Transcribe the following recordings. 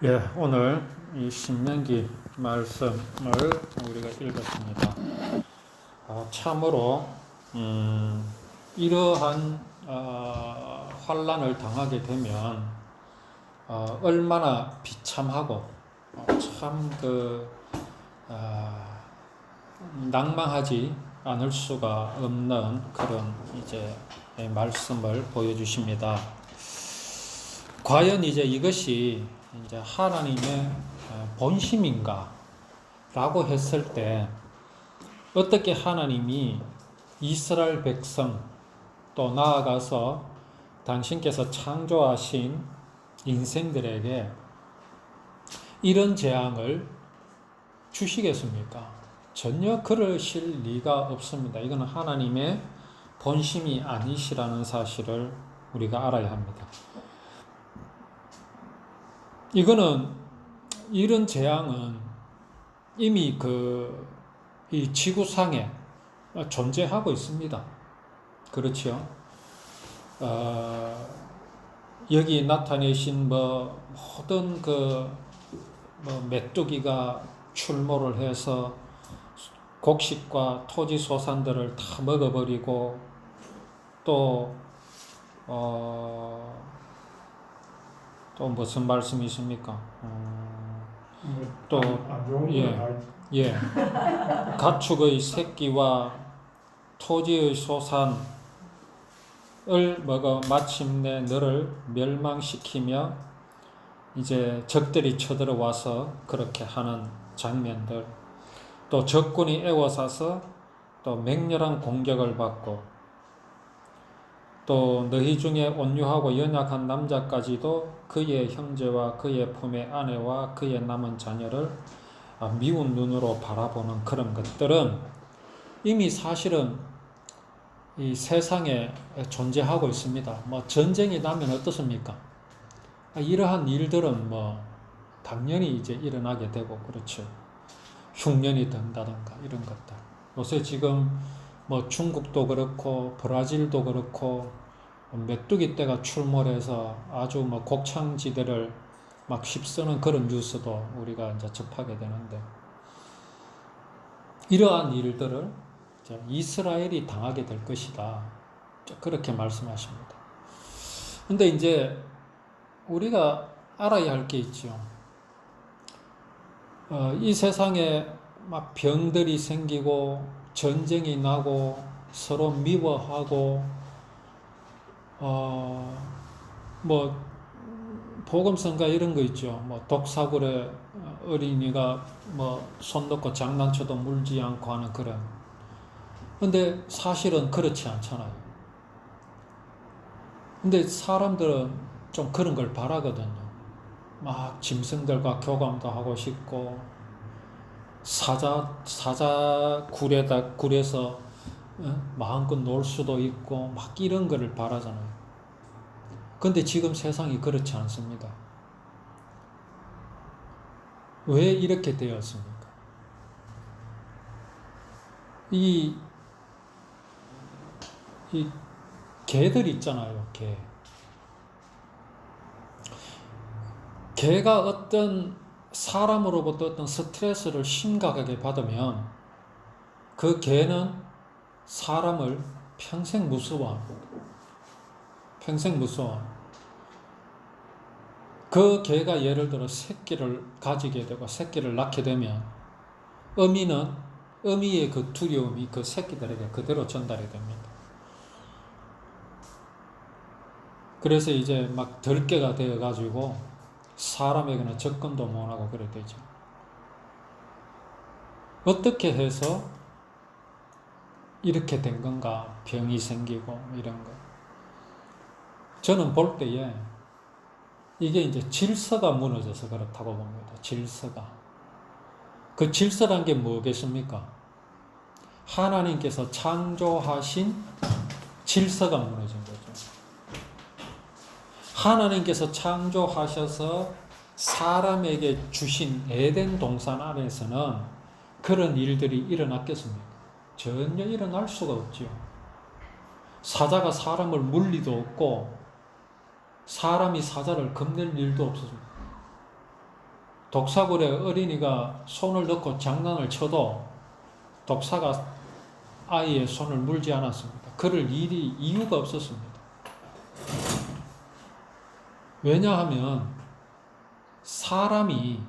예, 오늘 이 신명기 말씀을 우리가 읽었습니다. 참으로 이러한 환난을 당하게 되면 얼마나 비참하고 참 낭망하지 않을 수가 없는 그런 이제 말씀을 보여주십니다. 과연 이제 이것이 이제 하나님의 본심인가? 라고 했을 때 어떻게 하나님이 이스라엘 백성 또 나아가서 당신께서 창조하신 인생들에게 이런 재앙을 주시겠습니까? 전혀 그러실 리가 없습니다. 이거는 하나님의 본심이 아니시라는 사실을 우리가 알아야 합니다. 이런 재앙은 이미 이 지구상에 존재하고 있습니다. 그렇죠? 여기 나타내신 모든 메뚜기가 출몰을 해서 곡식과 토지 소산들을 다 먹어버리고 또 무슨 말씀이 있습니까? 가축의 새끼와 토지의 소산을 먹어 마침내 너를 멸망시키며 이제 적들이 쳐들어와서 그렇게 하는 장면들, 또 적군이 애워싸서 또 맹렬한 공격을 받고 또 너희 중에 온유하고 연약한 남자까지도 그의 형제와 그의 품의 아내와 그의 남은 자녀를 미운 눈으로 바라보는 그런 것들은 이미 사실은 이 세상에 존재하고 있습니다. 전쟁이 나면 어떻습니까? 이러한 일들은 당연히 이제 일어나게 되고 그렇죠. 흉년이 든다든가 이런 것들. 요새 지금 중국도 그렇고 브라질도 그렇고 메뚜기 떼가 출몰해서 아주 곡창지대를 막 휩쓰는 그런 뉴스도 우리가 이제 접하게 되는데, 이러한 일들을 이스라엘이 당하게 될 것이다, 그렇게 말씀하십니다. 근데 이제 우리가 알아야 할 게 있죠. 이 세상에 막 병들이 생기고 전쟁이 나고 서로 미워하고 복음성가 이런 거 있죠. 독사굴에 어린이가 손 넣고 장난쳐도 물지 않고 하는 그런. 근데 사실은 그렇지 않잖아요. 근데 사람들은 좀 그런 걸 바라거든요. 막 짐승들과 교감도 하고 싶고 사자 굴에서 마음껏 놀 수도 있고 막 이런 거를 바라잖아요. 근데 지금 세상이 그렇지 않습니다. 왜 이렇게 되었습니까? 이 개들 있잖아요, 개. 개가 어떤 사람으로부터 어떤 스트레스를 심각하게 받으면 그 개는 사람을 평생 무서워합니다. 평생 무서워합니다. 그 개가 예를 들어 새끼를 가지게 되고 새끼를 낳게 되면 어미의 그 두려움이 그 새끼들에게 그대로 전달이 됩니다. 그래서 이제 막 들개가 되어가지고 사람에게는 접근도 못하고 그래 되죠. 어떻게 해서 이렇게 된 건가? 병이 생기고 이런 거. 저는 볼 때에 이게 이제 질서가 무너져서 그렇다고 봅니다. 질서가. 그 질서란 게 뭐겠습니까? 하나님께서 창조하신 질서가 무너진 거죠. 하나님께서 창조하셔서 사람에게 주신 에덴 동산 안에서는 그런 일들이 일어났겠습니까? 전혀 일어날 수가 없죠. 사자가 사람을 물 리도 없고 사람이 사자를 겁낼 일도 없었습니다. 독사굴에 어린이가 손을 넣고 장난을 쳐도 독사가 아이의 손을 물지 않았습니다. 그럴 이유가 없었습니다. 왜냐하면 사람이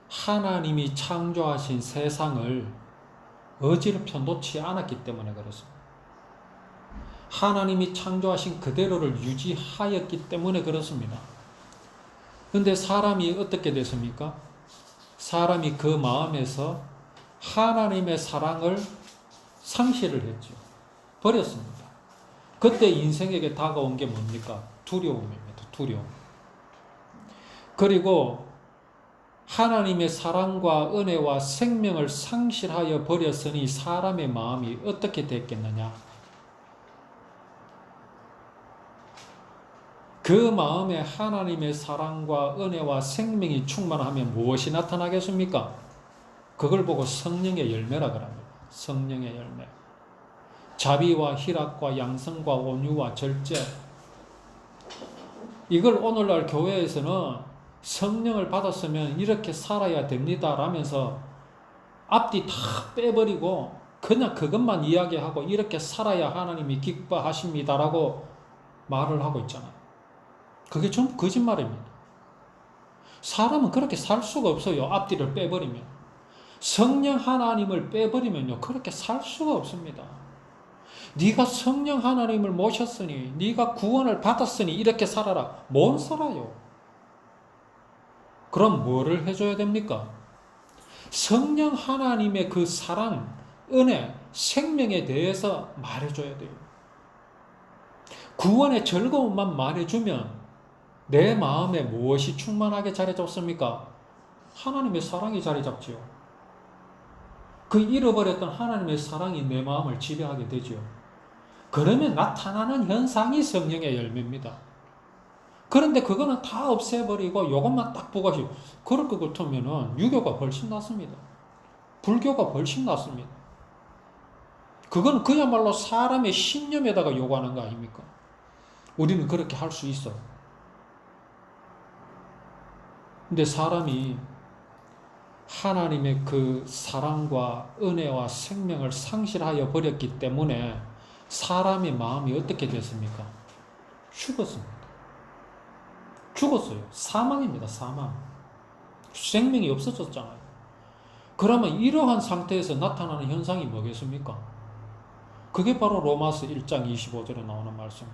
하나님이 창조하신 세상을 어지럽혀 놓지 않았기 때문에 그렇습니다. 하나님이 창조하신 그대로를 유지하였기 때문에 그렇습니다. 그런데 사람이 어떻게 됐습니까? 사람이 그 마음에서 하나님의 사랑을 상실을 했죠. 버렸습니다. 그때 인생에게 다가온 게 뭡니까? 두려움입니다. 두려움. 그리고 하나님의 사랑과 은혜와 생명을 상실하여 버렸으니 사람의 마음이 어떻게 됐겠느냐? 그 마음에 하나님의 사랑과 은혜와 생명이 충만하면 무엇이 나타나겠습니까? 그걸 보고 성령의 열매라 그럽니다. 성령의 열매. 자비와 희락과 양성과 온유와 절제. 이걸 오늘날 교회에서는 성령을 받았으면 이렇게 살아야 됩니다 라면서 앞뒤 다 빼버리고 그냥 그것만 이야기하고 이렇게 살아야 하나님이 기뻐하십니다라고 말을 하고 있잖아요. 그게 전부 거짓말입니다. 사람은 그렇게 살 수가 없어요. 앞뒤를 빼버리면. 성령 하나님을 빼버리면요. 그렇게 살 수가 없습니다. 네가 성령 하나님을 모셨으니 네가 구원을 받았으니 이렇게 살아라. 못 살아요. 그럼 뭐를 해줘야 됩니까? 성령 하나님의 그 사랑, 은혜, 생명에 대해서 말해줘야 돼요. 구원의 즐거움만 말해주면 내 마음에 무엇이 충만하게 자리 잡습니까? 하나님의 사랑이 자리 잡지요. 그 잃어버렸던 하나님의 사랑이 내 마음을 지배하게 되지요. 그러면 나타나는 현상이 성령의 열매입니다. 그런데 그거는 다 없애버리고 이것만 딱 보가시고 그럴 것 같으면 유교가 훨씬 낫습니다. 불교가 훨씬 낫습니다. 그건 그야말로 사람의 신념에다가 요구하는 거 아닙니까? 우리는 그렇게 할 수 있어. 근데 사람이 하나님의 그 사랑과 은혜와 생명을 상실하여 버렸기 때문에 사람의 마음이 어떻게 됐습니까? 죽었습니다. 죽었어요. 사망입니다. 사망. 생명이 없어졌잖아요. 그러면 이러한 상태에서 나타나는 현상이 뭐겠습니까? 그게 바로 로마서 1장 25절에 나오는 말씀.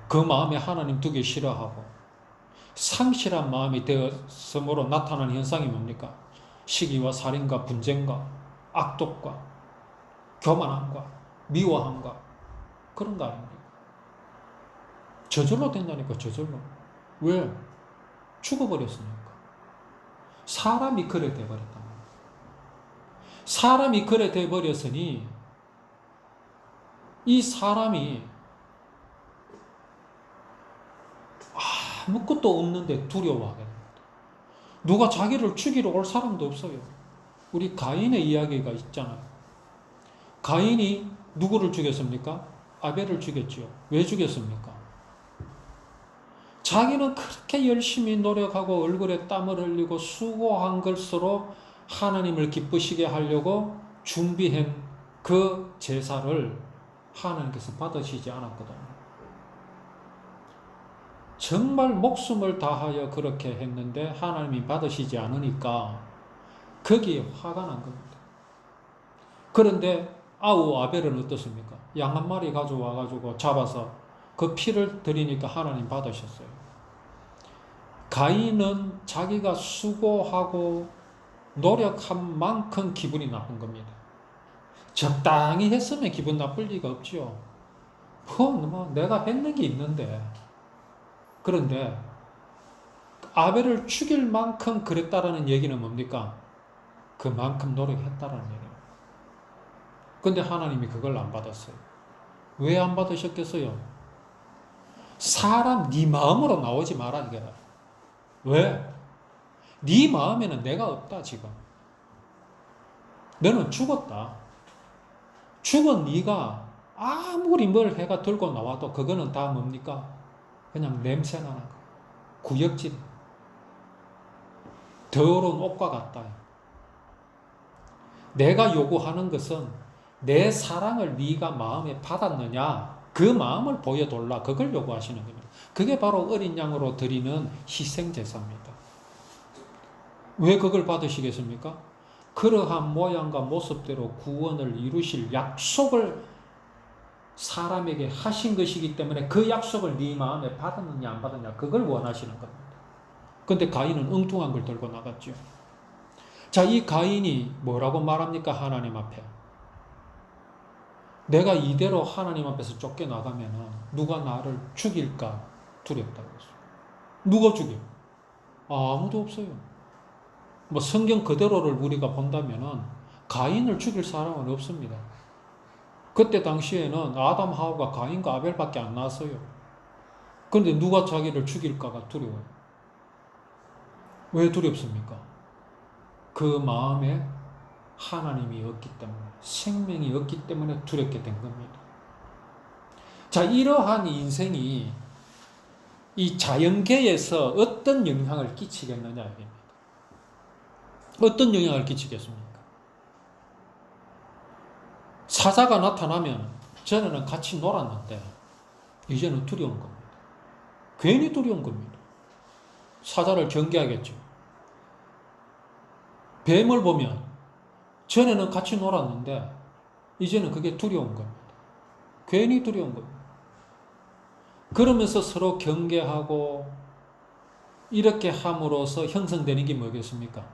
그 마음에 하나님 두기 싫어하고 상실한 마음이 되었으므로 나타나는 현상이 뭡니까? 시기와 살인과 분쟁과 악독과 교만함과 미워함과 그런 거 아닙니까? 저절로 된다니까. 저절로. 왜? 죽어버렸으니까. 사람이 그래 돼버렸단 말이에요. 사람이 그래 돼버렸으니 이 사람이 아무것도 없는데 두려워하게 됩니다. 누가 자기를 죽이러 올 사람도 없어요. 우리 가인의 이야기가 있잖아요. 가인이 누구를 죽였습니까? 아벨을 죽였지요. 왜 죽였습니까? 자기는 그렇게 열심히 노력하고 얼굴에 땀을 흘리고 수고한 것으로 하나님을 기쁘시게 하려고 준비한 그 제사를 하나님께서 받으시지 않았거든요. 정말 목숨을 다하여 그렇게 했는데 하나님이 받으시지 않으니까 거기에 화가 난 겁니다. 그런데 아벨은 어떻습니까? 양 한 마리 가져와가지고 잡아서 그 피를 드리니까 하나님 받으셨어요. 가인은 자기가 수고하고 노력한 만큼 기분이 나쁜 겁니다. 적당히 했으면 기분 나쁠 리가 없지요. 내가 했는 게 있는데. 그런데 아벨을 죽일 만큼 그랬다라는 얘기는 뭡니까? 그만큼 노력했다라는 얘기예요. 근데 하나님이 그걸 안 받았어요. 왜 안 받으셨겠어요? 사람 네 마음으로 나오지 마라 이거라. 왜? 네 마음에는 내가 없다 지금. 너는 죽었다. 죽은 네가 아무리 뭘 해가 들고 나와도 그거는 다 뭡니까? 그냥 냄새 나는 거. 구역질. 더러운 옷과 같다. 내가 요구하는 것은 내 사랑을 네가 마음에 받았느냐, 그 마음을 보여달라. 그걸 요구하시는 겁니다. 그게 바로 어린 양으로 드리는 희생제사입니다. 왜 그걸 받으시겠습니까? 그러한 모양과 모습대로 구원을 이루실 약속을 사람에게 하신 것이기 때문에 그 약속을 네 마음에 받았느냐 안 받았느냐 그걸 원하시는 겁니다. 근데 가인은 엉뚱한 걸 들고 나갔죠. 자, 이 가인이 뭐라고 말합니까? 하나님 앞에. 내가 이대로 하나님 앞에서 쫓겨나가면 누가 나를 죽일까 두렵다고 했어요. 누가 죽여? 아무도 없어요. 뭐 성경 그대로를 우리가 본다면은 가인을 죽일 사람은 없습니다. 그때 당시에는 아담 하와가 가인과 아벨밖에 안 나왔어요. 그런데 누가 자기를 죽일까가 두려워요. 왜 두렵습니까? 그 마음에 하나님이 없기 때문에, 생명이 없기 때문에 두렵게 된 겁니다. 자, 이러한 인생이 이 자연계에서 어떤 영향을 끼치겠느냐 입니다. 어떤 영향을 끼치겠습니까? 사자가 나타나면 전에는 같이 놀았는데 이제는 두려운 겁니다. 괜히 두려운 겁니다. 사자를 경계하겠죠. 뱀을 보면 전에는 같이 놀았는데 이제는 그게 두려운 겁니다. 괜히 두려운 겁니다. 그러면서 서로 경계하고 이렇게 함으로써 형성되는 게 뭐겠습니까?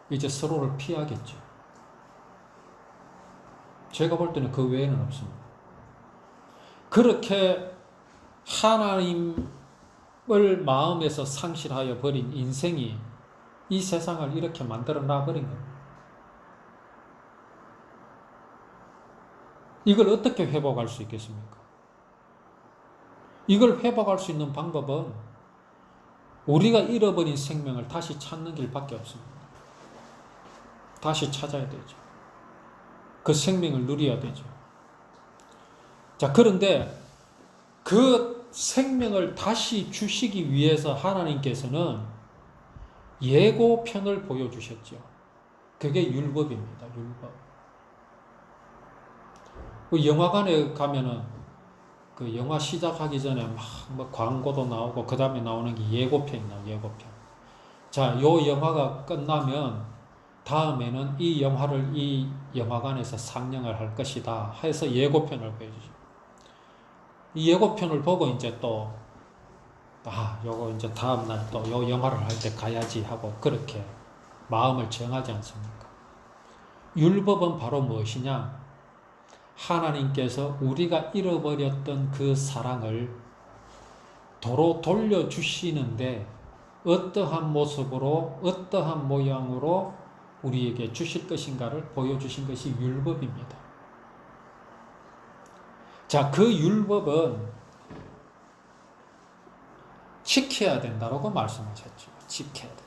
이제 서로를 피하겠죠. 제가 볼 때는 그 외에는 없습니다. 그렇게 하나님을 마음에서 상실하여 버린 인생이 이 세상을 이렇게 만들어 놔버린 겁니다. 이걸 어떻게 회복할 수 있겠습니까? 이걸 회복할 수 있는 방법은 우리가 잃어버린 생명을 다시 찾는 길밖에 없습니다. 다시 찾아야 되죠. 그 생명을 누려야 되죠. 자, 그런데 그 생명을 다시 주시기 위해서 하나님께서는 예고편을 보여주셨죠. 그게 율법입니다. 율법. 그 영화관에 가면은 그 영화 시작하기 전에 막 뭐 광고도 나오고 그 다음에 나오는 게 예고편이나 예고편. 자, 요 영화가 끝나면 다음에는 이 영화를 이 영화관에서 상영을 할 것이다 해서 예고편을 보여주죠. 이 예고편을 보고 이제 또 요거 이제 다음날 또 요 영화를 할 때 가야지 하고 그렇게 마음을 정하지 않습니까? 율법은 바로 무엇이냐? 하나님께서 우리가 잃어버렸던 그 사랑을 도로 돌려주시는데 어떠한 모습으로 어떠한 모양으로 우리에게 주실 것인가를 보여주신 것이 율법입니다. 자, 그 율법은 지켜야 된다고 말씀하셨죠. 지켜야 된다.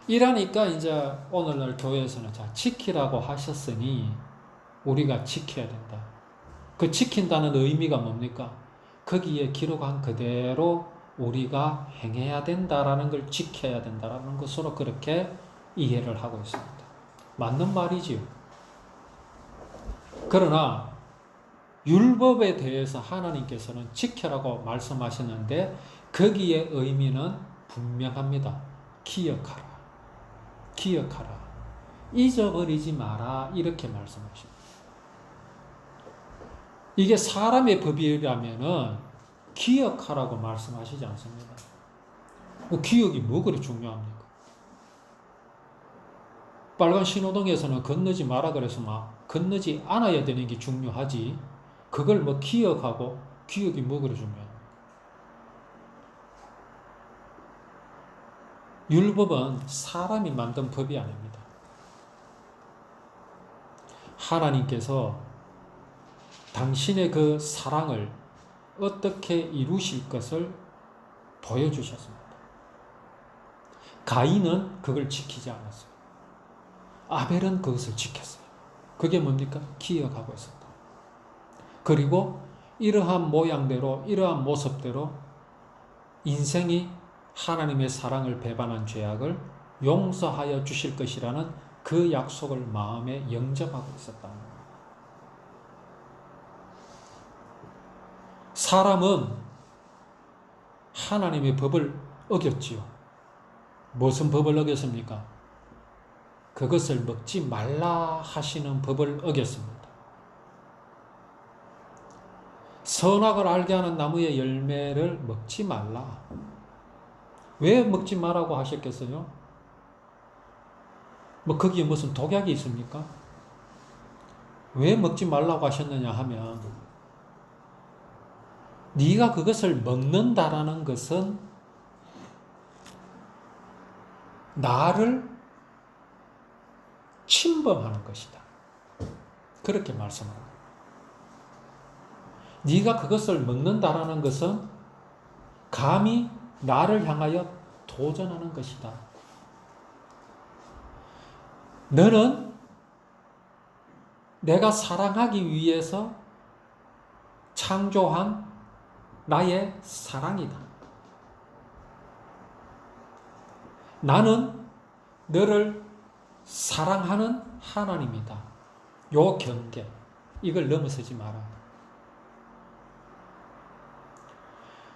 이러니까 이제 오늘날 교회에서는 자, 지키라고 하셨으니 우리가 지켜야 된다. 그 지킨다는 의미가 뭡니까? 거기에 기록한 그대로 우리가 행해야 된다라는 걸 지켜야 된다라는 것으로 그렇게 이해를 하고 있습니다. 맞는 말이지요. 그러나 율법에 대해서 하나님께서는 지켜라고 말씀하셨는데 거기에 의미는 분명합니다. 기억하라. 기억하라. 잊어버리지 마라. 이렇게 말씀하십니다. 이게 사람의 법이라면은 기억하라고 말씀하시지 않습니다. 기억이 뭐 그리 중요합니까? 빨간 신호등에서는 건너지 마라 그래서 막 건너지 않아야 되는 게 중요하지. 그걸 뭐 기억하고 기억이 뭐 그리 중요합니까? 율법은 사람이 만든 법이 아닙니다. 하나님께서 당신의 그 사랑을 어떻게 이루실 것을 보여주셨습니다. 가인은 그걸 지키지 않았어요. 아벨은 그것을 지켰어요. 그게 뭡니까? 기억하고 있었다. 그리고 이러한 모양대로 이러한 모습대로 인생이 하나님의 사랑을 배반한 죄악을 용서하여 주실 것이라는 그 약속을 마음에 영접하고 있었다는 거예요. 사람은 하나님의 법을 어겼지요. 무슨 법을 어겼습니까? 그것을 먹지 말라 하시는 법을 어겼습니다. 선악을 알게 하는 나무의 열매를 먹지 말라. 왜 먹지 말라고 하셨겠어요? 뭐 거기에 무슨 독약이 있습니까? 왜 먹지 말라고 하셨느냐 하면 네가 그것을 먹는다라는 것은 나를 침범하는 것이다. 그렇게 말씀합니다. 네가 그것을 먹는다라는 것은 감히 나를 향하여 도전하는 것이다. 너는 내가 사랑하기 위해서 창조한 나의 사랑이다. 나는 너를 사랑하는 하나님이다. 요 경계, 이걸 넘어서지 마라.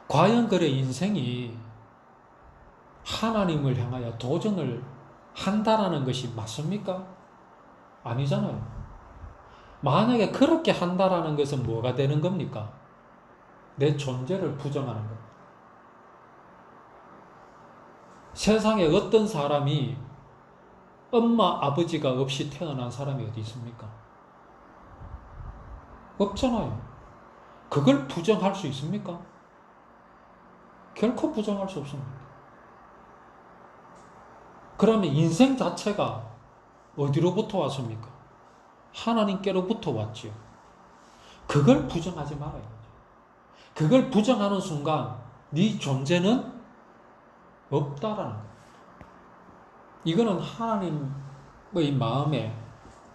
과연 그래 인생이 하나님을 향하여 도전을 한다라는 것이 맞습니까? 아니잖아요. 만약에 그렇게 한다라는 것은 뭐가 되는 겁니까? 내 존재를 부정하는 겁니다. 세상에 어떤 사람이 엄마, 아버지가 없이 태어난 사람이 어디 있습니까? 없잖아요. 그걸 부정할 수 있습니까? 결코 부정할 수 없습니다. 그러면 인생 자체가 어디로부터 왔습니까? 하나님께로부터 왔지요. 그걸 부정하지 말아요. 그걸 부정하는 순간 네 존재는 없다라는 거예요. 이거는 하나님의 마음에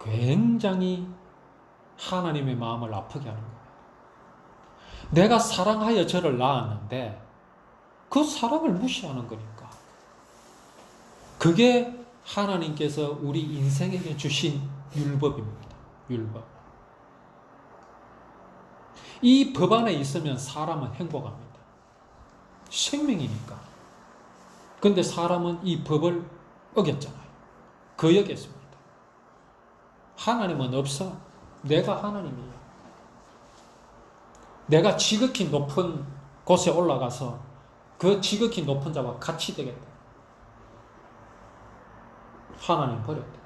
굉장히 하나님의 마음을 아프게 하는 거예요. 내가 사랑하여 저를 낳았는데 그 사랑을 무시하는 거니까. 그게 하나님께서 우리 인생에게 주신 율법입니다. 율법. 이 법 안에 있으면 사람은 행복합니다. 생명이니까. 그런데 사람은 이 법을 어겼잖아요. 거역했습니다. 하나님은 없어. 내가 하나님이에요. 내가 지극히 높은 곳에 올라가서 그 지극히 높은 자와 같이 되겠다. 하나님 버렸다.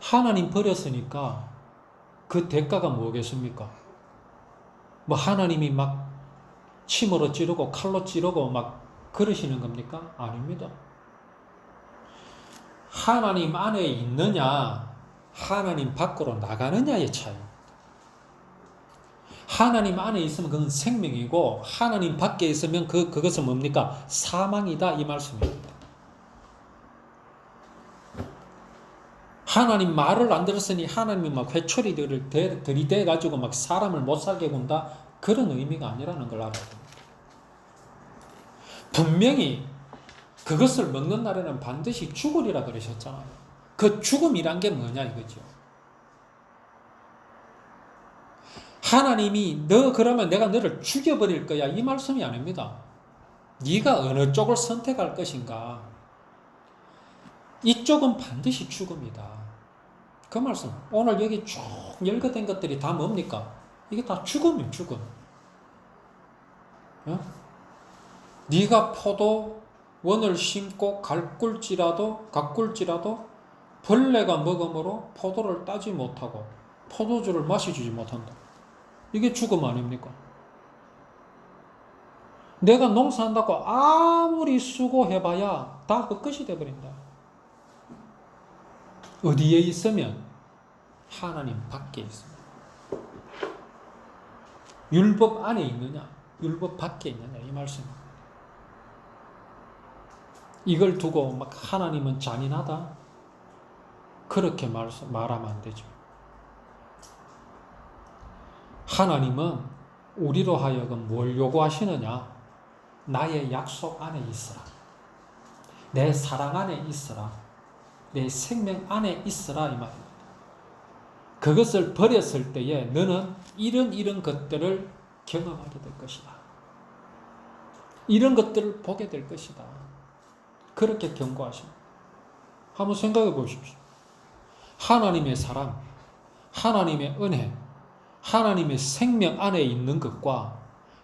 하나님 버렸으니까 그 대가가 뭐겠습니까? 뭐 하나님이 막 침으로 찌르고 칼로 찌르고 막 그러시는 겁니까? 아닙니다. 하나님 안에 있느냐, 하나님 밖으로 나가느냐의 차이입니다. 하나님 안에 있으면 그건 생명이고 하나님 밖에 있으면 그것은 뭡니까? 사망이다 이 말씀입니다. 하나님 말을 안 들었으니 하나님이 막 회초리들을 들이대가지고 막 사람을 못 살게 군다 그런 의미가 아니라는 걸 알아야 됩니다. 분명히 그것을 먹는 날에는 반드시 죽으리라 그러셨잖아요. 그 죽음이란 게 뭐냐 이거죠. 하나님이 너 그러면 내가 너를 죽여버릴 거야 이 말씀이 아닙니다. 네가 어느 쪽을 선택할 것인가. 이쪽은 반드시 죽음이다. 그 말씀. 오늘 여기 쭉 열거된 것들이 다 뭡니까? 이게 다 죽음이에요. 죽음. 어? 네가 포도원을 심고 가꿀지라도 벌레가 먹음으로 포도를 따지 못하고 포도주를 마셔주지 못한다. 이게 죽음 아닙니까? 내가 농사한다고 아무리 수고해봐야 다 그 끝이 돼버린다. 어디에 있으면? 하나님 밖에 있습니다. 율법 안에 있느냐? 율법 밖에 있느냐? 이 말씀입니다. 이걸 두고 막 하나님은 잔인하다? 그렇게 말하면 안 되죠. 하나님은 우리로 하여금 뭘 요구하시느냐? 나의 약속 안에 있어라. 내 사랑 안에 있어라. 내 생명 안에 있어라 이 말입니다. 그것을 버렸을 때에 너는 이런 것들을 경험하게 될 것이다. 이런 것들을 보게 될 것이다. 그렇게 경고하십니다. 한번 생각해 보십시오. 하나님의 사랑, 하나님의 은혜, 하나님의 생명 안에 있는 것과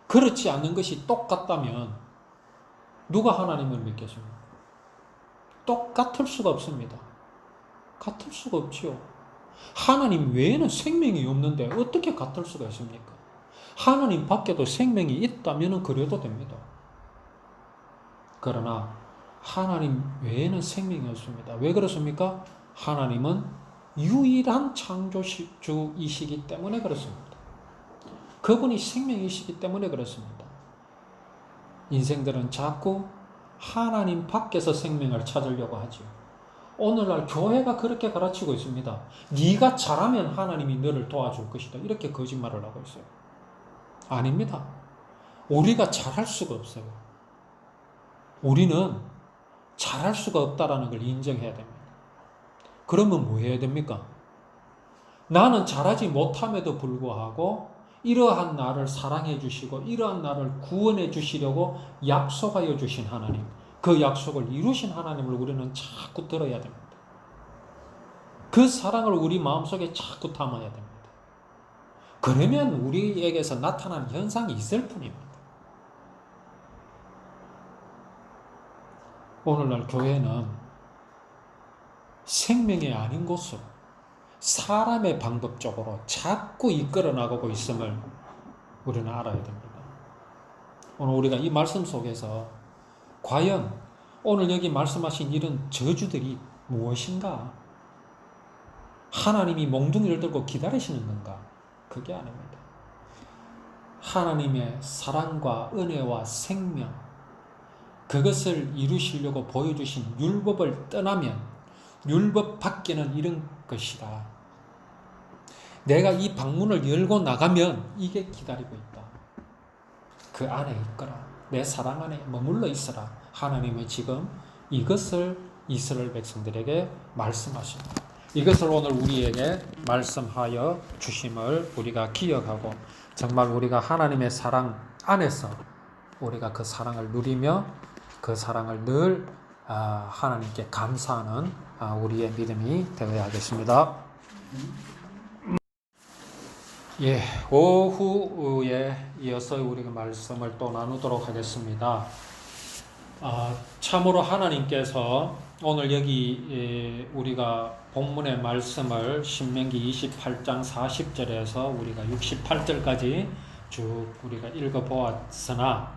그렇지 않은 것이 똑같다면 누가 하나님을 믿겠습니까? 똑같을 수가 없습니다. 같을 수가 없지요. 하나님 외에는 생명이 없는데 어떻게 같을 수가 있습니까? 하나님 밖에도 생명이 있다면 그래도 됩니다. 그러나 하나님 외에는 생명이 없습니다. 왜 그렇습니까? 하나님은 유일한 창조주이시기 때문에 그렇습니다. 그분이 생명이시기 때문에 그렇습니다. 인생들은 자꾸 하나님 밖에서 생명을 찾으려고 하죠. 오늘날 교회가 그렇게 가르치고 있습니다. 네가 잘하면 하나님이 너를 도와줄 것이다. 이렇게 거짓말을 하고 있어요. 아닙니다. 우리가 잘할 수가 없어요. 우리는 잘할 수가 없다라는 걸 인정해야 됩니다. 그러면 뭐 해야 됩니까? 나는 잘하지 못함에도 불구하고 이러한 나를 사랑해 주시고 이러한 나를 구원해 주시려고 약속하여 주신 하나님, 그 약속을 이루신 하나님을 우리는 자꾸 들어야 됩니다. 그 사랑을 우리 마음속에 자꾸 담아야 됩니다. 그러면 우리에게서 나타나는 현상이 있을 뿐입니다. 오늘날 교회는 생명이 아닌 곳으로 사람의 방법적으로 자꾸 이끌어 나가고 있음을 우리는 알아야 됩니다. 오늘 우리가 이 말씀 속에서 과연 오늘 여기 말씀하신 이런 저주들이 무엇인가? 하나님이 몽둥이를 들고 기다리시는 건가? 그게 아닙니다. 하나님의 사랑과 은혜와 생명, 그것을 이루시려고 보여주신 율법을 떠나면 율법 밖에는 이런 것이다. 내가 이 방문을 열고 나가면 이게 기다리고 있다. 그 안에 있거라. 내 사랑 안에 머물러 있어라. 하나님은 지금 이것을 이스라엘 백성들에게 말씀하십니다. 이것을 오늘 우리에게 말씀하여 주심을 우리가 기억하고 정말 우리가 하나님의 사랑 안에서 우리가 그 사랑을 누리며 그 사랑을 늘 하나님께 감사하는 우리의 믿음이 되어야 하겠습니다. 예, 오후에 이어서 우리가 말씀을 또 나누도록 하겠습니다. 참으로 하나님께서 오늘 여기 우리가 본문의 말씀을 신명기 28장 40절에서 우리가 68절까지 쭉 우리가 읽어보았으나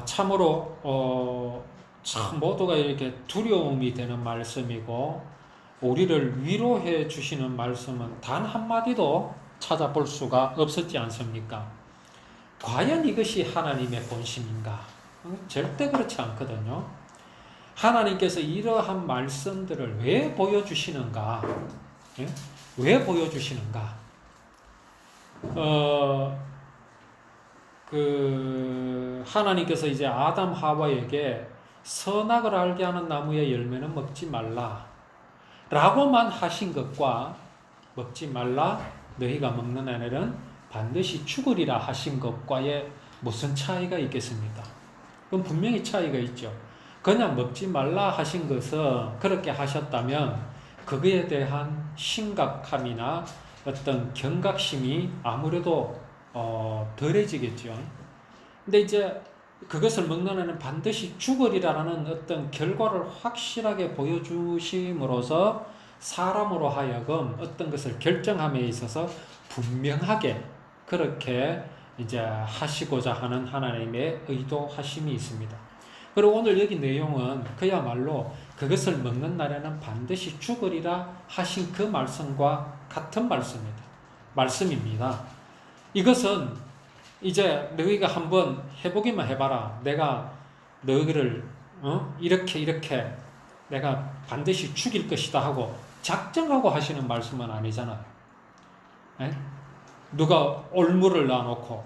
참으로 참 모두가 이렇게 두려움이 되는 말씀이고 우리를 위로해 주시는 말씀은 단 한마디도 찾아볼 수가 없었지 않습니까? 과연 이것이 하나님의 본심인가? 절대 그렇지 않거든요. 하나님께서 이러한 말씀들을 왜 보여주시는가? 예? 왜 보여주시는가? 하나님께서 이제 아담 하와에게 선악을 알게 하는 나무의 열매는 먹지 말라 라고만 하신 것과 먹지 말라 너희가 먹는 애는 반드시 죽으리라 하신 것과의 무슨 차이가 있겠습니까? 그럼 분명히 차이가 있죠. 그냥 먹지 말라 하신 것은 그렇게 하셨다면 그거에 대한 심각함이나 어떤 경각심이 아무래도 덜해지겠죠. 근데 이제 그것을 먹는 애는 반드시 죽으리라는 어떤 결과를 확실하게 보여주심으로써 사람으로 하여금 어떤 것을 결정함에 있어서 분명하게 그렇게 이제 하시고자 하는 하나님의 의도하심이 있습니다. 그리고 오늘 여기 내용은 그야말로 그것을 먹는 날에는 반드시 죽으리라 하신 그 말씀과 같은 말씀입니다. 이것은 이제 너희가 한번 해보기만 해봐라. 내가 너희를 이렇게 내가 반드시 죽일 것이다 하고 작정하고 하시는 말씀은 아니잖아요. 에? 누가 올무를 놔놓고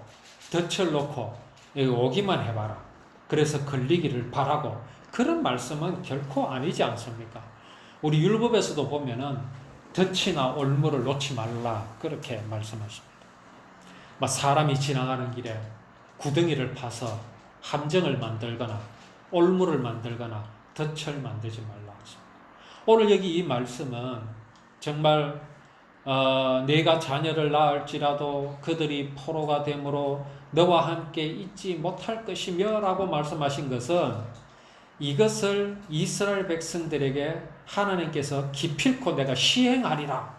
덫을 놓고 여기 오기만 해봐라. 그래서 걸리기를 바라고, 그런 말씀은 결코 아니지 않습니까? 우리 율법에서도 보면은 덫이나 올무를 놓지 말라 그렇게 말씀하십니다. 사람이 지나가는 길에 구덩이를 파서 함정을 만들거나 올무를 만들거나 덫을 만들지 말라. 오늘 여기 이 말씀은 정말 내가 자녀를 낳을지라도 그들이 포로가 되므로 너와 함께 있지 못할 것이며 라고 말씀하신 것은, 이것을 이스라엘 백성들에게 하나님께서 기필코 내가 시행하리라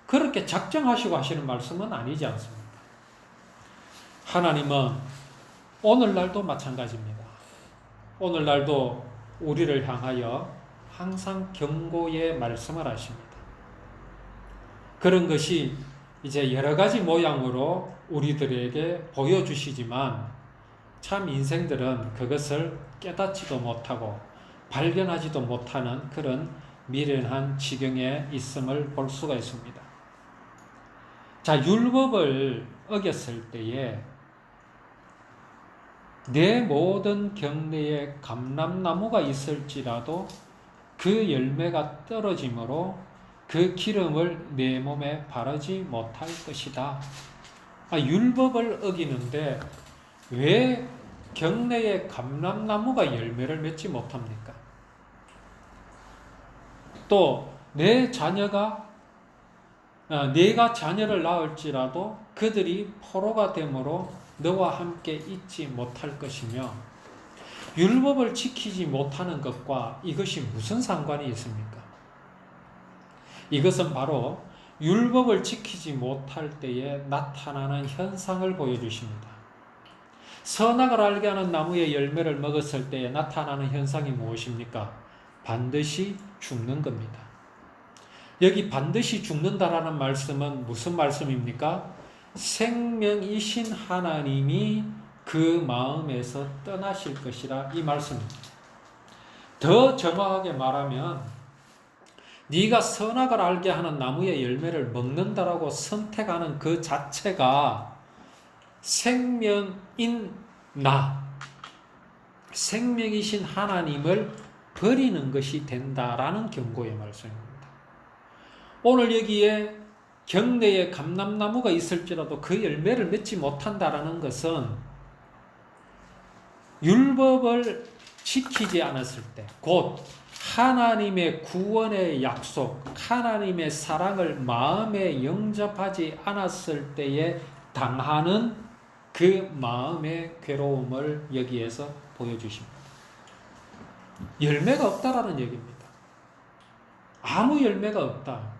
그렇게 작정하시고 하시는 말씀은 아니지 않습니까? 하나님은 오늘날도 마찬가지입니다. 오늘날도 우리를 향하여 항상 경고의 말씀을 하십니다. 그런 것이 이제 여러 가지 모양으로 우리들에게 보여주시지만 참 인생들은 그것을 깨닫지도 못하고 발견하지도 못하는 그런 미련한 지경에 있음을 볼 수가 있습니다. 자, 율법을 어겼을 때에 내 모든 경내에 감람나무가 있을지라도 그 열매가 떨어지므로 그 기름을 내 몸에 바르지 못할 것이다. 율법을 어기는데 왜 경내에 감람나무가 열매를 맺지 못합니까? 또 내 자녀가 내가 자녀를 낳을지라도 그들이 포로가 되므로 너와 함께 있지 못할 것이며, 율법을 지키지 못하는 것과 이것이 무슨 상관이 있습니까? 이것은 바로 율법을 지키지 못할 때에 나타나는 현상을 보여주십니다. 선악을 알게 하는 나무의 열매를 먹었을 때에 나타나는 현상이 무엇입니까? 반드시 죽는 겁니다. 여기 반드시 죽는다라는 말씀은 무슨 말씀입니까? 생명이신 하나님이 그 마음에서 떠나실 것이라 이 말씀입니다. 더 정확하게 말하면 네가 선악을 알게 하는 나무의 열매를 먹는다라고 선택하는 그 자체가 생명인 나, 생명이신 하나님을 버리는 것이 된다라는 경고의 말씀입니다. 오늘 여기에 경내에 감람나무가 있을지라도 그 열매를 맺지 못한다라는 것은 율법을 지키지 않았을 때, 곧 하나님의 구원의 약속, 하나님의 사랑을 마음에 영접하지 않았을 때에 당하는 그 마음의 괴로움을 여기에서 보여주십니다. 열매가 없다라는 얘기입니다. 아무 열매가 없다.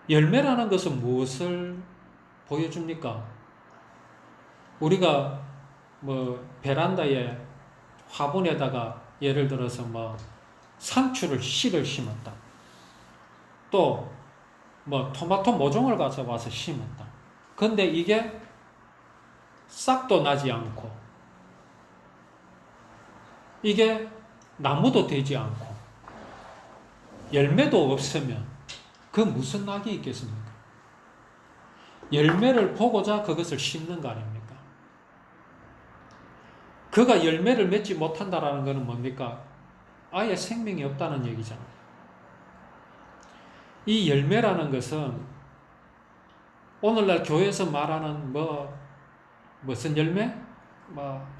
열매라는 것은 무엇을 보여줍니까? 우리가 베란다에 화분에다가 예를 들어서 상추를 씨를 심었다. 또 토마토 모종을 가져와서 심었다. 근데 이게 싹도 나지 않고 이게 나무도 되지 않고 열매도 없으면 그 무슨 낙이 있겠습니까? 열매를 보고자 그것을 심는 거 아닙니까? 그가 열매를 맺지 못한다라는 것은 뭡니까? 아예 생명이 없다는 얘기잖아요. 이 열매라는 것은 오늘날 교회에서 말하는 무슨 열매?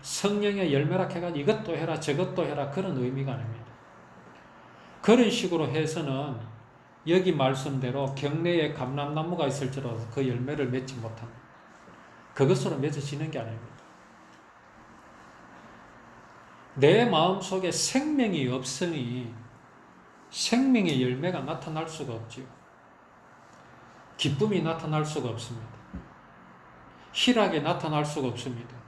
성령의 열매라 해가지고 이것도 해라 저것도 해라 그런 의미가 아닙니다. 그런 식으로 해서는 여기 말씀대로 경내에 감람나무가 있을지라도 그 열매를 맺지 못합니다. 그것으로 맺어지는 게 아닙니다. 내 마음속에 생명이 없으니 생명의 열매가 나타날 수가 없지요. 기쁨이 나타날 수가 없습니다. 희락이 나타날 수가 없습니다.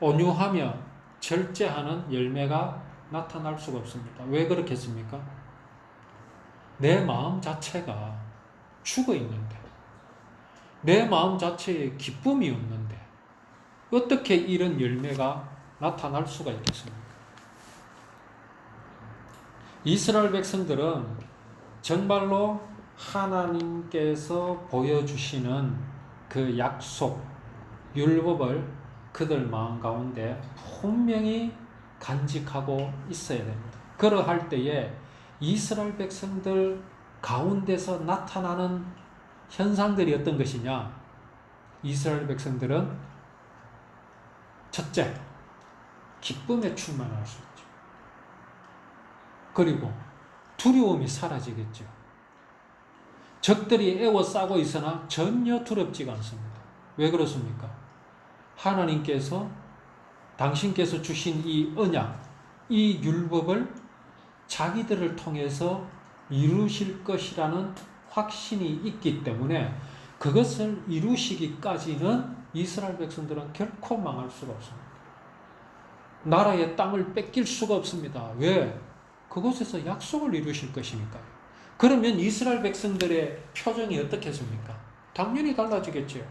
온유하며 절제하는 열매가 나타날 수가 없습니다. 왜 그렇겠습니까? 내 마음 자체가 죽어 있는데, 내 마음 자체에 기쁨이 없는데 어떻게 이런 열매가 나타날 수가 있겠습니까? 이스라엘 백성들은 정말로 하나님께서 보여주시는 그 약속, 율법을 그들 마음 가운데 분명히 간직하고 있어야 됩니다. 그러할 때에 이스라엘 백성들 가운데서 나타나는 현상들이 어떤 것이냐? 이스라엘 백성들은 첫째, 기쁨에 충만할 수 있죠. 그리고 두려움이 사라지겠죠. 적들이 애워싸고 있으나 전혀 두렵지가 않습니다. 왜 그렇습니까? 하나님께서 당신께서 주신 이 언약, 이 율법을 자기들을 통해서 이루실 것이라는 확신이 있기 때문에 그것을 이루시기까지는 이스라엘 백성들은 결코 망할 수가 없습니다. 나라의 땅을 뺏길 수가 없습니다. 왜? 그곳에서 약속을 이루실 것이니까요. 그러면 이스라엘 백성들의 표정이 어떻겠습니까? 당연히 달라지겠죠.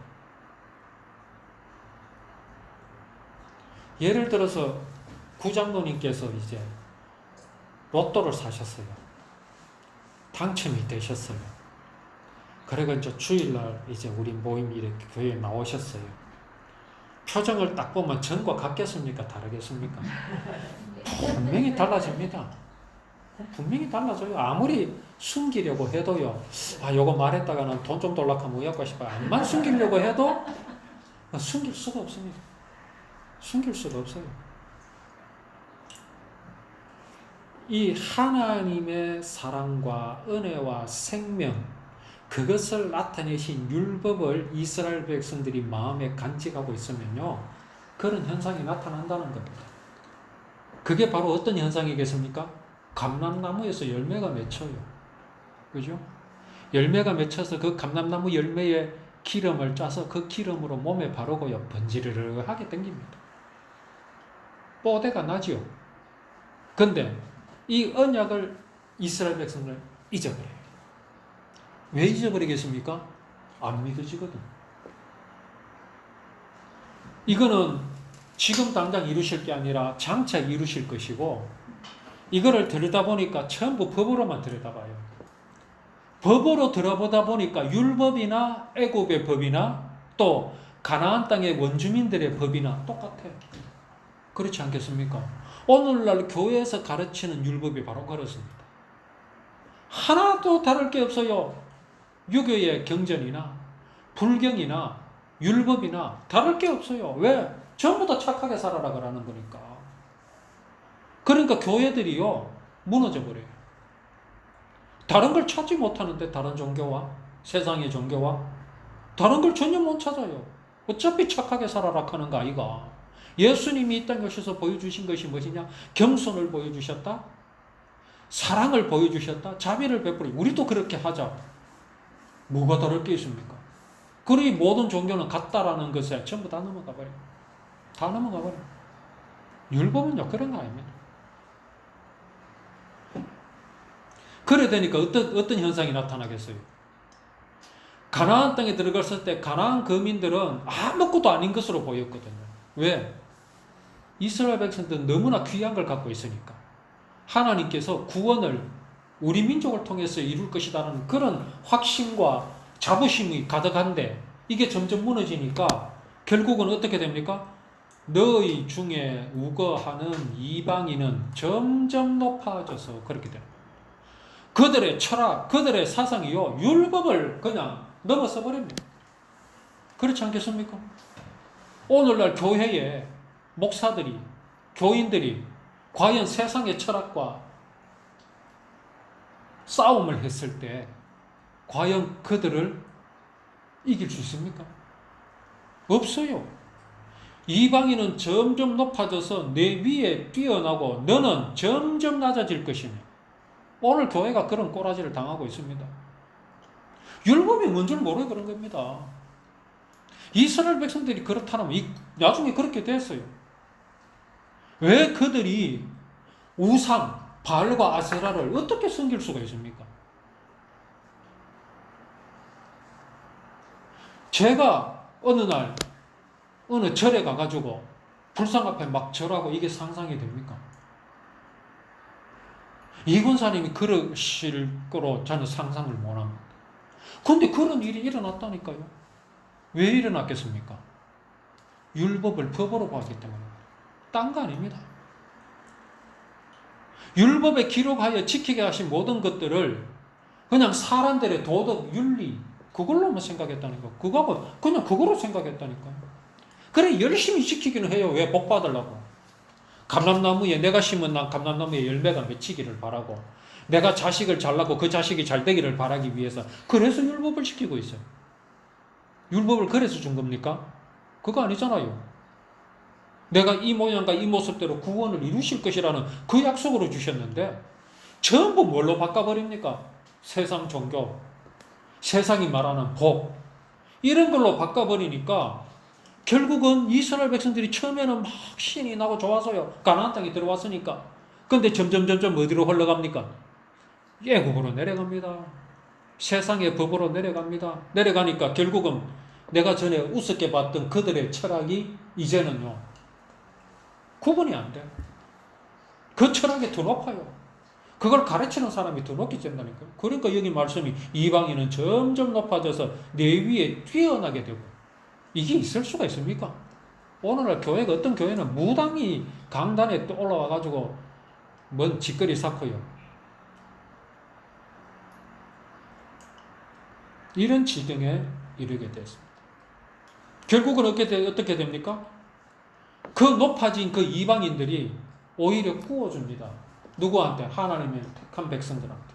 예를 들어서 구장로님께서 이제 로또를 사셨어요. 당첨이 되셨어요. 그래가 이제 주일날 이제 우리 모임 이렇게 교회에 나오셨어요. 표정을 딱 보면 전과 같겠습니까? 다르겠습니까? 분명히 달라집니다. 분명히 달라져요. 아무리 숨기려고 해도요. 아, 요거 말했다가는 돈 좀 돌락하면 의학과 싶어요. 암만 숨기려고 해도 숨길 수가 없습니다. 숨길 수가 없어요. 이 하나님의 사랑과 은혜와 생명, 그것을 나타내신 율법을 이스라엘 백성들이 마음에 간직하고 있으면요, 그런 현상이 나타난다는 겁니다. 그게 바로 어떤 현상이겠습니까? 감람나무에서 열매가 맺혀요. 그죠? 열매가 맺혀서 그 감람나무 열매에 기름을 짜서 그 기름으로 몸에 바르고요, 번지르르하게 당깁니다. 뽀대가 나죠. 근데 이 언약을 이스라엘 백성을 잊어버려요. 왜 잊어버리겠습니까? 안 믿어지거든. 이거는 지금 당장 이루실 게 아니라 장차 이루실 것이고, 이거를 들여다보니까 전부 법으로만 들여다봐요. 법으로 들어보다 보니까 율법이나 애굽의 법이나 또 가나안 땅의 원주민들의 법이나 똑같아요. 그렇지 않겠습니까? 오늘날 교회에서 가르치는 율법이 바로 그렇습니다. 하나도 다를 게 없어요. 유교의 경전이나 불경이나 율법이나 다를 게 없어요. 왜? 전부 다 착하게 살아라 그러는 거니까. 그러니까 교회들이요, 무너져 버려요. 다른 걸 찾지 못하는데, 다른 종교와 세상의 종교와 다른 걸 전혀 못 찾아요. 어차피 착하게 살아라 하는 거 아이가. 예수님이 이 땅에 오셔서 보여주신 것이 무엇이냐? 겸손을 보여주셨다, 사랑을 보여주셨다, 자비를 베풀이. 우리도 그렇게 하자. 뭐가 다를 게 있습니까? 그러니 모든 종교는 같다라는 것에 전부 다 넘어가 버려요. 다 넘어가 버려요. 율법은요, 그런 거 아닙니다. 그래 되니까 어떤 현상이 나타나겠어요? 가나안 땅에 들어갔을 때 가나안 거민들은 아무것도 아닌 것으로 보였거든요. 왜? 이스라엘 백성들은 너무나 귀한 걸 갖고 있으니까. 하나님께서 구원을 우리 민족을 통해서 이룰 것이라는 그런 확신과 자부심이 가득한데, 이게 점점 무너지니까 결국은 어떻게 됩니까? 너희 중에 우거하는 이방인은 점점 높아져서 그렇게 됩니다. 그들의 철학, 그들의 사상이요, 율법을 그냥 넘어서 버립니다. 그렇지 않겠습니까? 오늘날 교회에 목사들이, 교인들이 과연 세상의 철학과 싸움을 했을 때 과연 그들을 이길 수 있습니까? 없어요. 이방인은 점점 높아져서 내 위에 뛰어나고 너는 점점 낮아질 것이며, 오늘 교회가 그런 꼬라지를 당하고 있습니다. 율법이 뭔 줄 모르고 그런 겁니다. 이스라엘 백성들이 그렇다면 나중에 그렇게 됐어요. 왜 그들이 우상, 바알과 아세라를 어떻게 섬길 수가 있습니까? 제가 어느 날 어느 절에 가가지고 불상 앞에 막 절하고 이게 상상이 됩니까? 이 권사님이 그러실 거로 저는 상상을 못합니다. 근데 그런 일이 일어났다니까요. 왜 일어났겠습니까? 율법을 법으로 보았기 때문에 딴 거 아닙니다. 율법에 기록하여 지키게 하신 모든 것들을 그냥 사람들의 도덕, 윤리 그걸로만 생각했다니까. 그냥 그거로 생각했다니까. 그래 열심히 지키기는 해요. 왜? 복 받으려고. 감람나무에 내가 심은 감람나무에 열매가 맺히기를 바라고, 내가 자식을 잘 낳고 그 자식이 잘 되기를 바라기 위해서. 그래서 율법을 지키고 있어요. 율법을 그래서 준 겁니까? 그거 아니잖아요. 내가 이 모양과 이 모습대로 구원을 이루실 것이라는 그 약속으로 주셨는데 전부 뭘로 바꿔버립니까? 세상 종교, 세상이 말하는 복, 이런 걸로 바꿔버리니까 결국은 이스라엘 백성들이 처음에는 막 신이 나고 좋아서요. 가나안 땅에 들어왔으니까. 근데 점점 어디로 흘러갑니까? 애굽으로 내려갑니다. 세상의 법으로 내려갑니다. 내려가니까 결국은 내가 전에 우습게 봤던 그들의 철학이 이제는요 구분이 안 돼. 그 철학이 더 높아요. 그걸 가르치는 사람이 더 높게 된다니까요. 그러니까 여기 말씀이 이방인은 점점 높아져서 내 위에 뛰어나게 되고, 이게 있을 수가 있습니까? 오늘날 교회가, 어떤 교회는 무당이 강단에 또 올라와가지고 뭔 짓거리 쌓고요. 이런 지경에 이르게 됐습니다. 결국은 어떻게 됩니까? 그 높아진 그 이방인들이 오히려 구워줍니다. 누구한테? 하나님의 택한 백성들한테.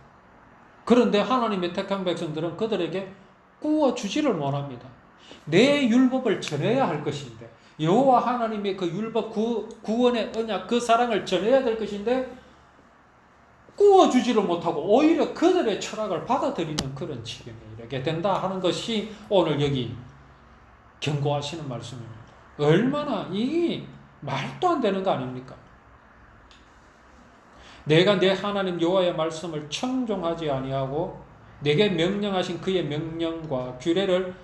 그런데 하나님의 택한 백성들은 그들에게 구워주지를 못합니다. 내 율법을 전해야 할 것인데, 여호와 하나님의 그 율법, 구원의 언약, 그 사랑을 전해야 될 것인데 구워주지를 못하고 오히려 그들의 철학을 받아들이는 그런 지경에 이르게 된다 하는 것이 오늘 여기 경고하시는 말씀입니다. 얼마나 이 말도 안 되는 거 아닙니까? 내가 내 하나님 여호와의 말씀을 청종하지 아니하고 내게 명령하신 그의 명령과 규례를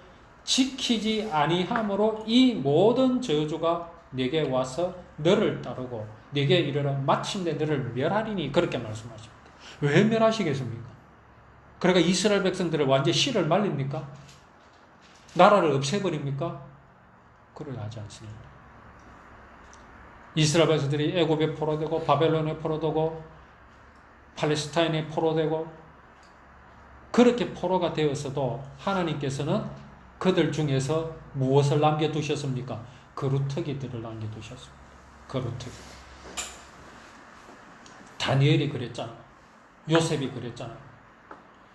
지키지 아니함으로 이 모든 저주가 내게 와서 너를 따르고 내게 이르러 마침내 너를 멸하리니, 그렇게 말씀하십니다. 왜 멸하시겠습니까? 그러니까 이스라엘 백성들을 완전히 씨를 말립니까? 나라를 없애버립니까? 그러지 하지 않습니다. 이스라엘 백성들이 애굽에 포로되고 바벨론에 포로되고 팔레스타인에 포로되고 그렇게 포로가 되었어도 하나님께서는 그들 중에서 무엇을 남겨두셨습니까? 거루터기들을 남겨두셨습니다. 거루터기. 다니엘이 그랬잖아요. 요셉이 그랬잖아요.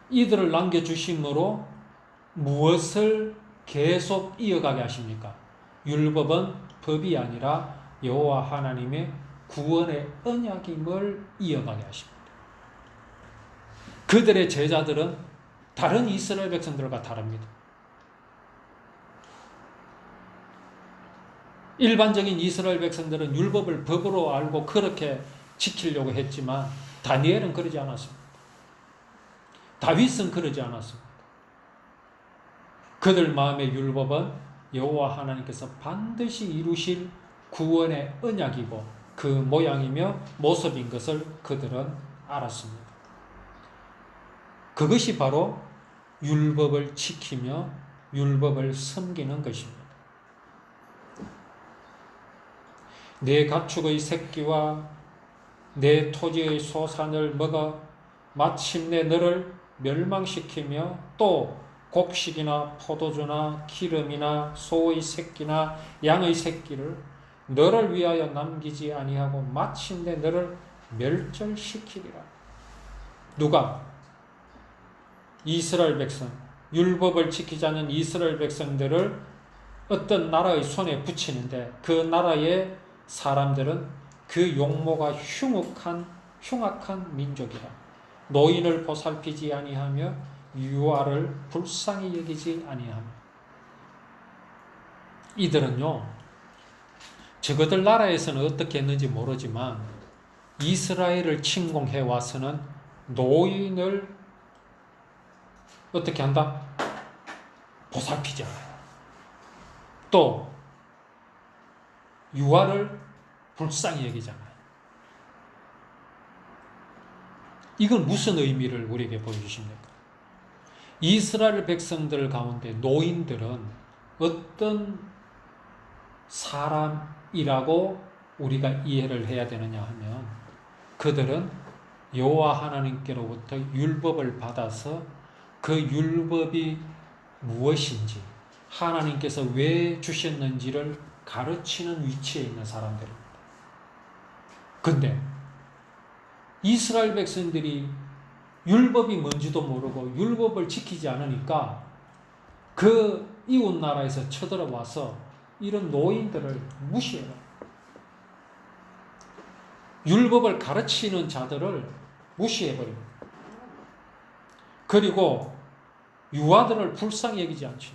이들을 남겨주심으로 무엇을 계속 이어가게 하십니까? 율법은 법이 아니라 여호와 하나님의 구원의 언약임을 이어가게 하십니다. 그들의 제자들은 다른 이스라엘 백성들과 다릅니다. 일반적인 이스라엘 백성들은 율법을 법으로 알고 그렇게 지키려고 했지만 다니엘은 그러지 않았습니다. 다윗은 그러지 않았습니다. 그들 마음의 율법은 여호와 하나님께서 반드시 이루실 구원의 언약이고 그 모양이며 모습인 것을 그들은 알았습니다. 그것이 바로 율법을 지키며 율법을 섬기는 것입니다. 내 가축의 새끼와 내 토지의 소산을 먹어 마침내 너를 멸망시키며 또 곡식이나 포도주나 기름이나 소의 새끼나 양의 새끼를 너를 위하여 남기지 아니하고 마침내 너를 멸절시키리라. 누가? 이스라엘 백성, 율법을 지키지 않는 이스라엘 백성들을 어떤 나라의 손에 붙이는데 그 나라의 사람들은 그 용모가 흉악한 민족이라. 노인을 보살피지 아니하며 유아를 불쌍히 여기지 아니하며. 이들은요, 저것들 나라에서는 어떻게 했는지 모르지만 이스라엘을 침공해 와서는 노인을 어떻게 한다? 보살피지 않아요. 또 유아를 불쌍히 여기잖아요. 이건 무슨 의미를 우리에게 보여주십니까? 이스라엘 백성들 가운데 노인들은 어떤 사람이라고 우리가 이해를 해야 되느냐 하면 그들은 여호와 하나님께로부터 율법을 받아서 그 율법이 무엇인지 하나님께서 왜 주셨는지를 가르치는 위치에 있는 사람들입니다. 근데 이스라엘 백성들이 율법이 뭔지도 모르고 율법을 지키지 않으니까 그 이웃 나라에서 쳐들어와서 이런 노인들을 무시해요. 율법을 가르치는 자들을 무시해버립니다. 그리고 유아들을 불쌍히 여기지 않죠.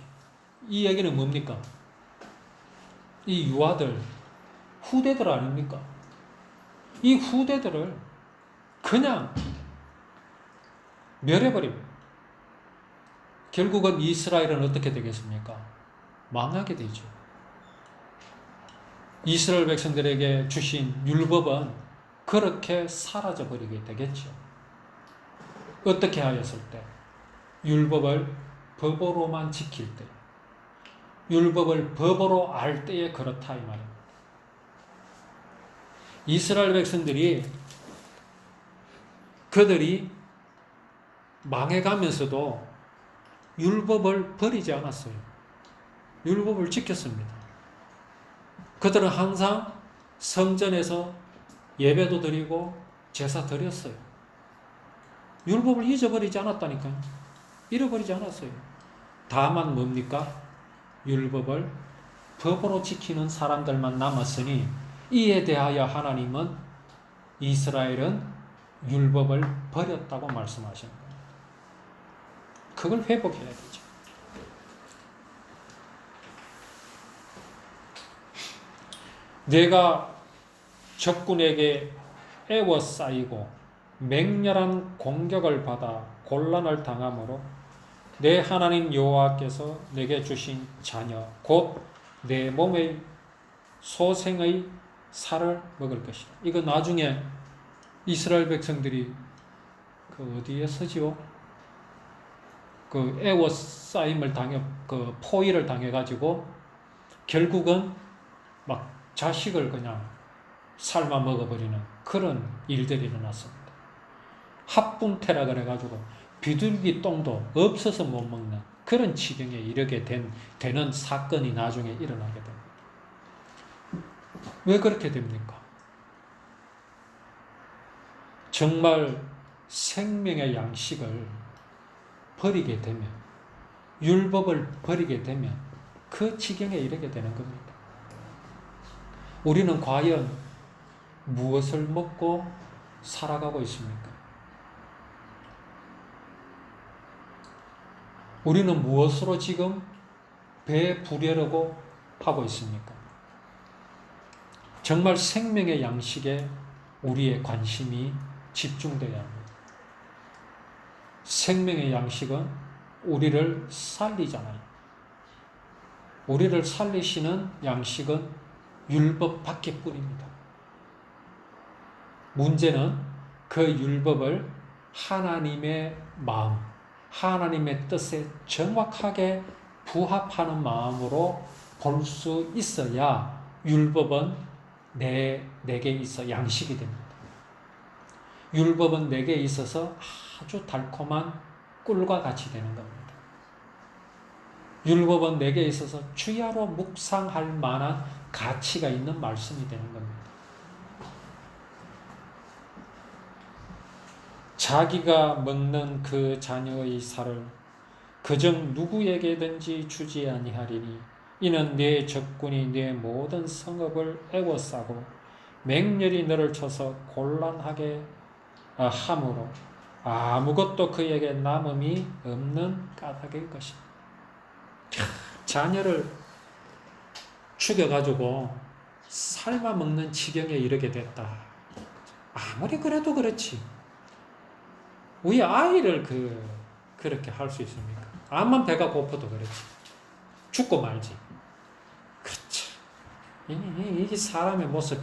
이 얘기는 뭡니까? 이 유아들, 후대들 아닙니까? 이 후대들을 그냥 멸해버립니다. 결국은 이스라엘은 어떻게 되겠습니까? 망하게 되죠. 이스라엘 백성들에게 주신 율법은 그렇게 사라져버리게 되겠죠. 어떻게 하였을 때? 율법을 법으로만 지킬 때, 율법을 법으로 알 때에 그렇다 이 말입니다. 이스라엘 백성들이 그들이 망해가면서도 율법을 버리지 않았어요. 율법을 지켰습니다. 그들은 항상 성전에서 예배도 드리고 제사 드렸어요. 율법을 잊어버리지 않았다니까요. 잃어버리지 않았어요. 다만 뭡니까? 율법을 법으로 지키는 사람들만 남았으니 이에 대하여 하나님은 이스라엘은 율법을 버렸다고 말씀하시는 겁니다. 그걸 회복해야 되죠. 내가 적군에게 애워싸이고 맹렬한 공격을 받아 곤란을 당함으로 내 하나님 여호와께서 내게 주신 자녀 곧 내 몸의 소생의 살을 먹을 것이다. 이거 나중에 이스라엘 백성들이 그 어디에 서지요? 그 애워싸임을 당해 그 포위를 당해 가지고 결국은 막 자식을 그냥 삶아 먹어버리는 그런 일들이 일어났습니다. 합분태라 그래가지고 비둘기 똥도 없어서 못 먹는 그런 지경에 이르게 되는 사건이 나중에 일어나게 됩니다. 왜 그렇게 됩니까? 정말 생명의 양식을 버리게 되면, 율법을 버리게 되면 그 지경에 이르게 되는 겁니다. 우리는 과연 무엇을 먹고 살아가고 있습니까? 우리는 무엇으로 지금 배부르려고 하고 있습니까? 정말 생명의 양식에 우리의 관심이 집중되어야 합니다. 생명의 양식은 우리를 살리잖아요. 우리를 살리시는 양식은 율법밖에 뿐입니다. 문제는 그 율법을 하나님의 마음, 하나님의 뜻에 정확하게 부합하는 마음으로 볼 수 있어야 율법은 내게 있어 양식이 됩니다. 율법은 내게 있어서 아주 달콤한 꿀과 같이 되는 겁니다. 율법은 내게 있어서 주야로 묵상할 만한 가치가 있는 말씀이 되는 겁니다. 자기가 먹는 그 자녀의 살을 그정 누구에게든지 주지 아니하리니 이는 네 적군이 네 모든 성읍을 애워싸고 맹렬히 너를 쳐서 곤란하게 함으로 아무것도 그에게 남음이 없는 까닭일 것이다. 자녀를 죽여가지고 삶아 먹는 지경에 이르게 됐다. 아무리 그래도 그렇지. 우리 아이를 그렇게 할 수 있습니까? 암만 배가 고파도 그렇지. 죽고 말지. 그렇죠. 이게 사람의 모습.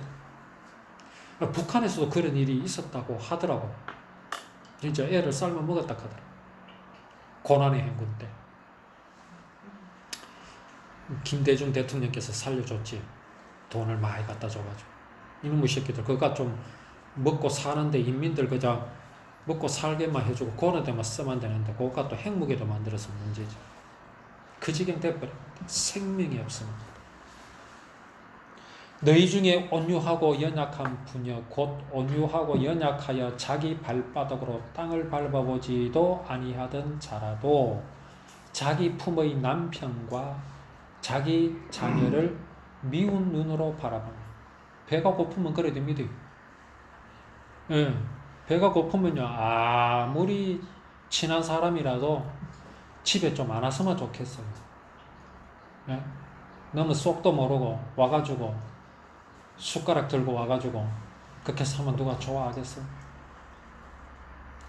북한에서도 그런 일이 있었다고 하더라고. 진짜 애를 삶아 먹었다 하더라. 고난의 행군 때. 김대중 대통령께서 살려줬지. 돈을 많이 갖다 줘가지고 이놈의 새끼들 그가 좀 먹고 사는데 인민들 그저 먹고 살게만 해주고 그런 데만 쓰면 되는데 그가 또 핵무기도 만들어서 문제죠. 그 지경 돼버립니다. 생명이 없습니다. 너희 중에 온유하고 연약한 부녀 곧 온유하고 연약하여 자기 발바닥으로 땅을 밟아보지도 아니하던 자라도 자기 품의 남편과 자기 자녀를 미운 눈으로 바라봅니다. 배가 고프면 그래 됩니다. 예, 배가 고프면요 아무리 친한 사람이라도 집에 좀 안 왔으면 좋겠어요. 예? 너무 속도 모르고 와가지고 숟가락 들고 와가지고 그렇게 사면 누가 좋아하겠어요?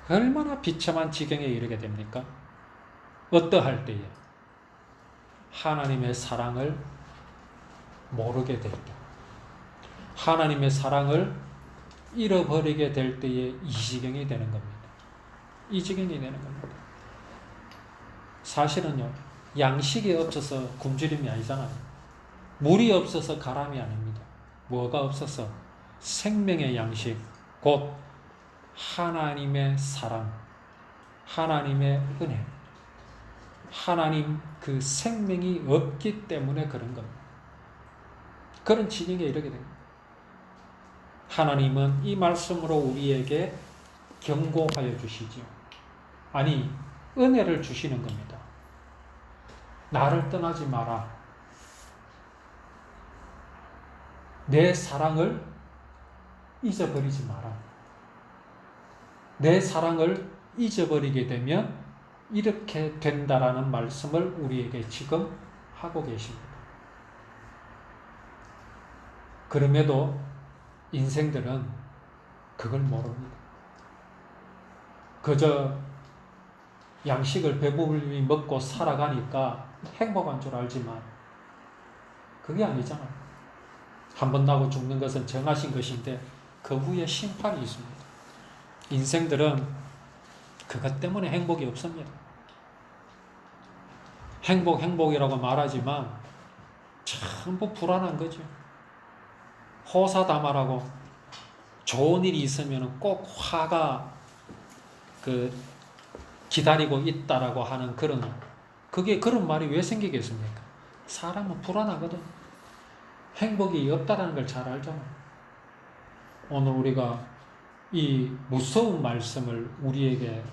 얼마나 비참한 지경에 이르게 됩니까? 어떠할 때에 하나님의 사랑을 모르게 될 때, 하나님의 사랑을 잃어버리게 될 때에 이 지경이 되는 겁니다. 이 지경이 되는 겁니다. 사실은요, 양식이 없어서 굶주림이 아니잖아요. 물이 없어서 가람이 아닙니다. 뭐가 없어서? 생명의 양식, 곧 하나님의 사랑, 하나님의 은혜, 하나님 그 생명이 없기 때문에 그런 겁니다. 그런 지경에 이르게 됩니다. 하나님은 이 말씀으로 우리에게 경고하여 주시죠. 아니, 은혜를 주시는 겁니다. 나를 떠나지 마라. 내 사랑을 잊어버리지 마라. 내 사랑을 잊어버리게 되면 이렇게 된다라는 말씀을 우리에게 지금 하고 계십니다. 그럼에도 인생들은 그걸 모릅니다. 그저 양식을 배부르게 먹고 살아가니까 행복한 줄 알지만 그게 아니잖아요. 한 번 나고 죽는 것은 정하신 것인데 그 후에 심판이 있습니다. 인생들은 그것 때문에 행복이 없습니다. 행복이라고 말하지만 전부 불안한 거죠. 호사다마라고 좋은 일이 있으면 꼭 화가 기다리고 있다라고 하는 그런 말이 왜 생기겠습니까? 사람은 불안하거든. 행복이 없다라는 걸 잘 알잖아. 오늘 우리가 이 무서운 말씀을 우리에게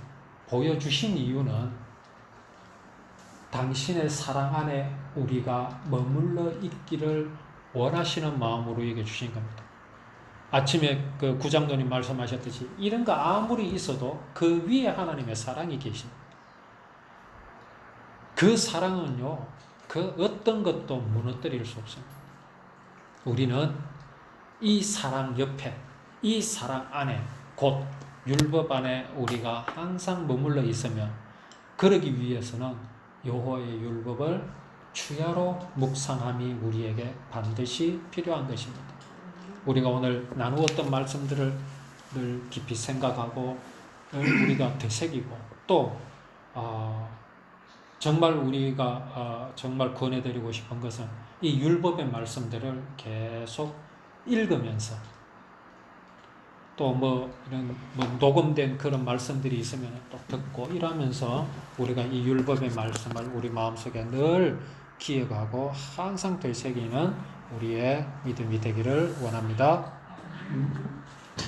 보여주신 이유는 당신의 사랑 안에 우리가 머물러 있기를 원하시는 마음으로 얘기해 주신 겁니다. 아침에 그 구장로님 말씀하셨듯이 이런 거 아무리 있어도 그 위에 하나님의 사랑이 계십니다. 그 사랑은요, 그 어떤 것도 무너뜨릴 수 없습니다. 우리는 이 사랑 옆에, 이 사랑 안에, 곧 율법 안에 우리가 항상 머물러 있으면 그러기 위해서는 여호와의 율법을 주야로 묵상함이 우리에게 반드시 필요한 것입니다. 우리가 오늘 나누었던 말씀들을 늘 깊이 생각하고 우리가 되새기고 또 정말 우리가 정말 권해드리고 싶은 것은 이 율법의 말씀들을 계속 읽으면서 또 이런 녹음된 그런 말씀들이 있으면 또 듣고 이러면서 우리가 이 율법의 말씀을 우리 마음속에 늘 기억하고 항상 되새기는 우리의 믿음이 되기를 원합니다.